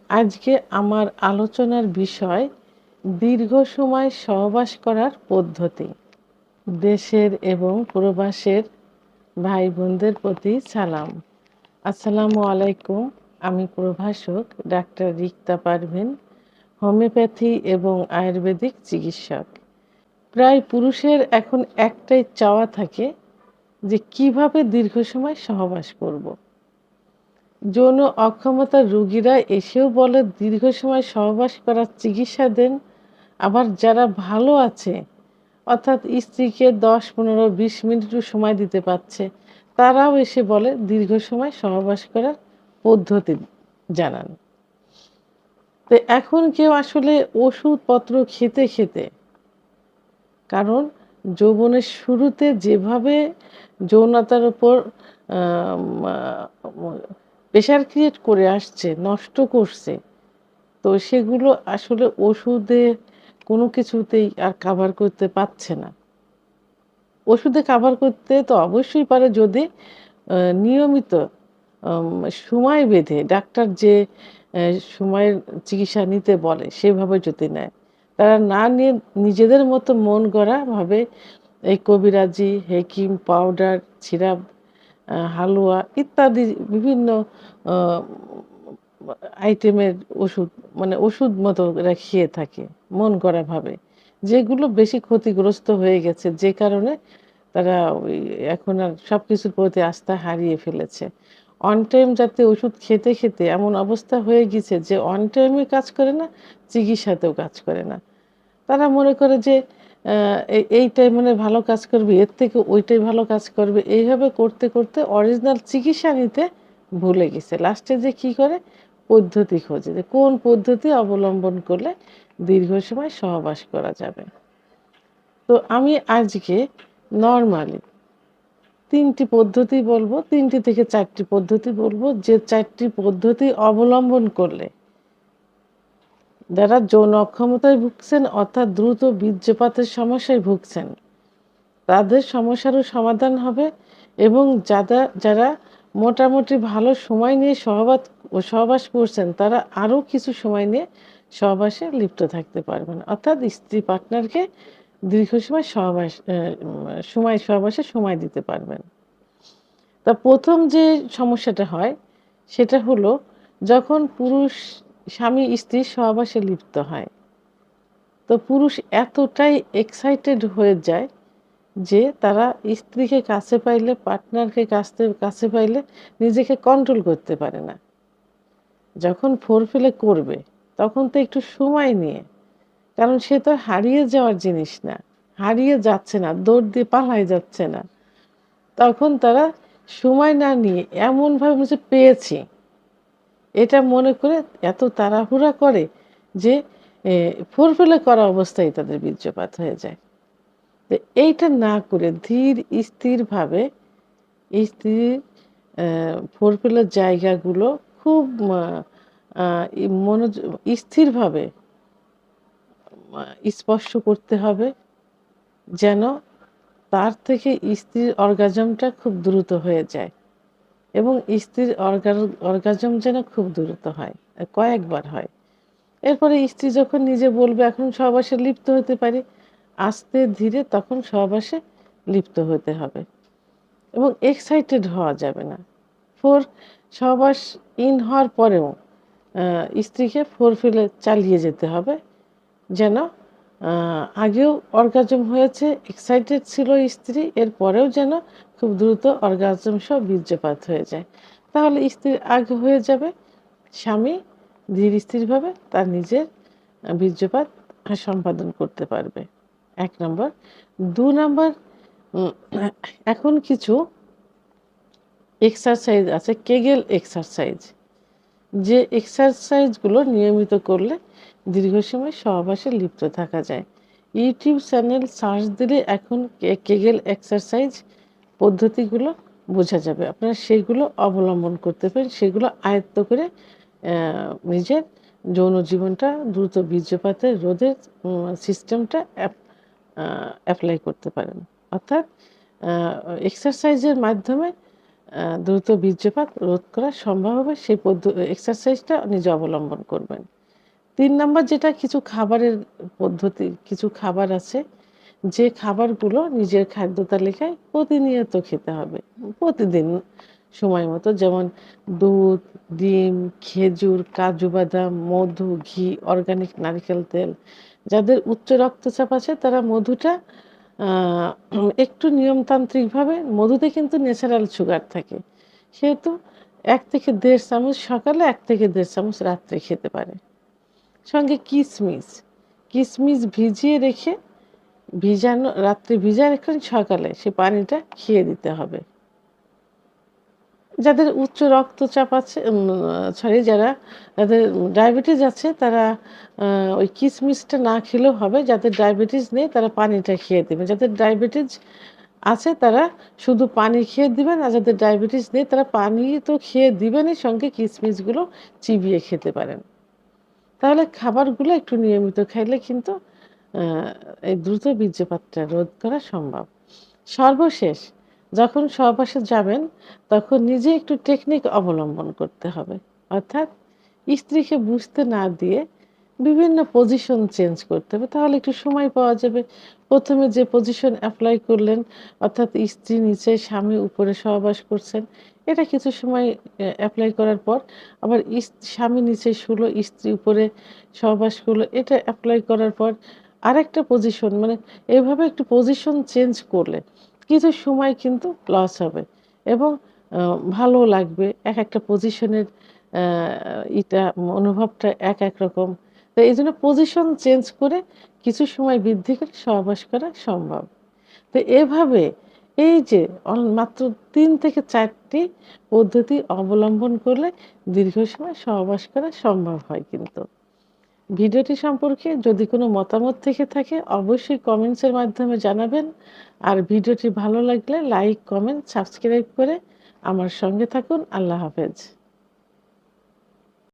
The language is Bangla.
আজকে আমার আলোচনার বিষয় দীর্ঘ সময় সহবাস করার পদ্ধতি। দেশের এবং প্রবাসের ভাই বোনদের প্রতি সালাম। আসসালামু আলাইকুম। আমি প্রভাষক ডাক্তার রিক্তা পারভিন, হোমিওপ্যাথি এবং আয়ুর্বেদিক চিকিৎসক। প্রায় পুরুষের এখন একটাই চাওয়া থাকে যে কিভাবে দীর্ঘ সময় সহবাস করব। যৌন অক্ষমতার রোগীরা এসেও বলে দীর্ঘ সময় সহবাস করার চিকিৎসা দেন। আবার যারা ভালো আছে, অর্থাৎ স্ত্রীকে 10, 15, 20 মিনিটও সময় দিতে পারছে, তারাও এসে বলে দীর্ঘ সময় সহবাস করার পদ্ধতি জানান। তো এখন কেউ আসলে ওষুধপত্র খেতে খেতে, কারণ যৌবনের শুরুতে যেভাবে যৌনতার উপর প্রেশার ক্রিয়েট করে আসছে, নষ্ট করছে, তো সেগুলো আসলে ওষুধে কোনো কিছুতেই আর কাভার করতে পারছে না। ওষুধে কাভার করতে তো অবশ্যই পারে যদি নিয়মিত সময় বেঁধে ডাক্তার যে সময়ের চিকিৎসা নিতে বলে সেভাবে যদি নেয়। তারা না নিয়ে নিজেদের মতো মন গড়াভাবে এই কবিরাজি, হেকিম, পাউডার, সিরাপ, হালুয়া ইত্যাদি বিভিন্ন আ আইটেমের ওষুধ, মানে ওষুধ মতো এরা খেয়ে থাকে মন গড়াভাবে। যেগুলো বেশি ক্ষতিগ্রস্ত হয়ে গেছে, যে কারণে তারা ওই এখন আর সবকিছুর প্রতি আস্থা হারিয়ে ফেলেছে। অন টাইম যাতে ওষুধ খেতে, খেতে এমন অবস্থা হয়ে গেছে যে অন টাইমে কাজ করে না, চিকিৎসাতেও কাজ করে না। তারা মনে করে যে এইটাই মনে হয় ভালো কাজ করবে, এর থেকে ওইটাই ভালো কাজ করবে। এইভাবে করতে, করতে অরিজিনাল চিকিৎসা নিতে ভুলে গেছে। লাস্টে যে কি করে? পদ্ধতি খোঁজে যে কোন পদ্ধতি অবলম্বন করলে দীর্ঘ সময় সহবাস করা যাবে। তো আমি আজকে নরমালি ৩ টি পদ্ধতি বলব, ৩ টি থেকে ৪ টি পদ্ধতি বলব, যে ৪ টি পদ্ধতি অবলম্বন করলে যারা যৌন অক্ষমতায় ভুগছেন, অর্থাৎ দ্রুত বীর্যপাতের সমস্যায় ভুগছেন, তাদের সমস্যারও সমাধান হবে, এবং যারা মোটামুটি ভালো সময় নিয়ে সহবাস করছেন, তারা আরও কিছু সময় নিয়ে সহবাসে লিপ্ত থাকতে পারবেন। অর্থাৎ স্ত্রী পার্টনারকে দীর্ঘ সময় সহবাসে সময় দিতে পারবেন। তা ১ম যে সমস্যাটা হয় সেটা হলো যখন স্বামী স্ত্রী সহবাসে লিপ্ত হয়। তো পুরুষ এতটাই এক্সাইটেড হয়ে যায় যে তারা স্ত্রীকে কাছে পাইলে, পার্টনারকে কাছে পাইলে নিজেকে কন্ট্রোল করতে পারে না। যখন ফোরপ্লে করবে তখন তো একটু সময় নিয়ে, কারণ সে তো হারিয়ে যাওয়ার জিনিস না, হারিয়ে যাচ্ছে না, দৌড় দিয়ে পালায় যাচ্ছে না। তখন তারা সময় না নিয়ে এমনভাবে বুঝে পেয়েছি এটা মনে করে এত তাড়াহুড়া করে যে ফোরপ্লে করা অবস্থায় তাদের বীর্যপাত হয়ে যায়। তো এইটা না করে ধীর স্থিরভাবে স্ত্রীর ফোরপ্লের জায়গাগুলো খুব স্থিরভাবে স্পর্শ করতে হবে, যেন তার থেকে স্ত্রীর অর্গাজমটা খুব দ্রুত হয়ে যায়, এবং স্ত্রীর অর্গাজম যেন খুব দ্রুত হয়, কয়েকবার হয়। এরপরে স্ত্রী যখন নিজে বলবে এখন সহবাসে লিপ্ত হতে পারি, আস্তে ধীরে তখন সহবাসে লিপ্ত হতে হবে, এবং এক্সাইটেড হওয়া যাবে না। সহবাস হওয়ার পরেও স্ত্রীকে ফোরপ্লে চালিয়ে যেতে হবে, যেন আগেও অর্গাজম হয়েছে, এক্সাইটেড ছিল স্ত্রী, এরপরেও যেন খুব দ্রুত অর্গাজম সহ বীর্যপাত হয়ে যায়। তাহলে স্ত্রীর আগে হয়ে যাবে, স্বামী ধীর স্থিরভাবে তার নিজের বীর্যপাত সম্পাদন করতে পারবে। ১ নম্বর। ২ নম্বর, এখন কিছু এক্সারসাইজ আছে, কেগেল এক্সারসাইজ, যে এক্সারসাইজগুলো নিয়মিত করলে দীর্ঘ সময় সহবাসে লিপ্ত থাকা যায়। ইউটিউব চ্যানেল সার্চ দিলে এখন কেগেল এক্সারসাইজ পদ্ধতিগুলো বোঝা যাবে। আপনারা সেগুলো অবলম্বন করতে পারেন, সেগুলো আয়ত্ত করে নিজের যৌন জীবনটা দ্রুত বীর্যপাতের রোধের সিস্টেমটা অ্যাপ্লাই করতে পারেন। অর্থাৎ এক্সারসাইজের মাধ্যমে দ্রুত বীর্যপাত রোধ করা সম্ভব হবে সেই এক্সারসাইজটা নিজে অবলম্বন করবেন। ৩ নাম্বার যেটা কিছু খাবারের পদ্ধতি, কিছু খাবার আছে যে খাবারগুলো নিজের খাদ্য তালিকায় প্রতিনিয়ত খেতে হবে। প্রতিদিন সময় মতো যেমন দুধ, ডিম, খেজুর, কাজু বাদাম, মধু, ঘি, অর্গানিক নারকেল তেল। যাদের উচ্চ রক্তচাপ আছে তারা মধুটা আ একটু নিয়মতান্ত্রিকভাবে মধুতে কিন্তু ন্যাচারাল সুগার থাকে। সেহেতু ১ থেকে ১.৫ চামচ সকালে, ১ থেকে ১.৫ চামচ রাত্রে খেতে পারে। সঙ্গে কিশমিশ, কিশমিশ ভিজিয়ে রেখে রাত্রে ভিজায় রেখে সকালে সে পানিটা খেয়ে দিতে হবে। যাদের উচ্চ রক্তচাপ আছে যাদের ডায়াবেটিস আছে তারা আ ওই কিশমিশটা না খেলেও হবে। যাদের ডায়াবেটিস নেই তারা পানিটা খেয়ে দিবেন। যাদের ডায়াবেটিস আছে তারা শুধু পানি খেয়ে দিবেন। আর যাদের ডায়াবেটিস নেই তারা পানি তো খেয়ে দিবেনই, সঙ্গে কিশমিশগুলো চিবিয়ে খেতে পারেন। তাহলে খাবারগুলো একটু নিয়মিত খাইলে কিন্তু আ এই দ্রুত বীর্যপাতটা রোধ করা সম্ভব। সর্বশেষ যখন সহবাসে যাবেন তখন নিজে একটু টেকনিক অবলম্বন করতে হবে। অর্থাৎ স্ত্রীকে বুঝতে না দিয়ে বিভিন্ন পজিশন চেঞ্জ করতে হবে। তাহলে একটু সময় পাওয়া যাবে। ১ম এ যে পজিশন এপ্লাই করলেন অর্থাৎ স্ত্রী নিচে স্বামী উপরে সহবাস করছেন। এটা কিছু সময় এপ্লাই করার পর আবার স্বামী নিচে শুলো, স্ত্রী উপরে সহবাস করলো। এটা এপ্লাই করার পর আরেকটা পজিশন, মানে এভাবে একটু পজিশন চেঞ্জ করলে কিছু সময় কিন্তু লস হবে এবং আ ভালোও লাগবে। একেকটা পজিশনের আ অনুভবটা এক রকম। তো এইজন্য পজিশন চেঞ্জ করে কিছু সময় বৃদ্ধি করে সহবাস করা সম্ভব। তো এভাবে এই যে মাত্র ৩ থেকে ৪ টি পদ্ধতি অবলম্বন করলে দীর্ঘ সময় সহবাস করা সম্ভব হয় কিন্তু। ভিডিওটি সম্পর্কে যদি কোনো মতামত থেকে থাকে অবশ্যই কমেন্টসের মাধ্যমে জানাবেন। আর ভিডিওটি ভালো লাগলে লাইক, কমেন্ট, সাবস্ক্রাইব করে আমার সঙ্গে থাকুন। আল্লাহ হাফেজ।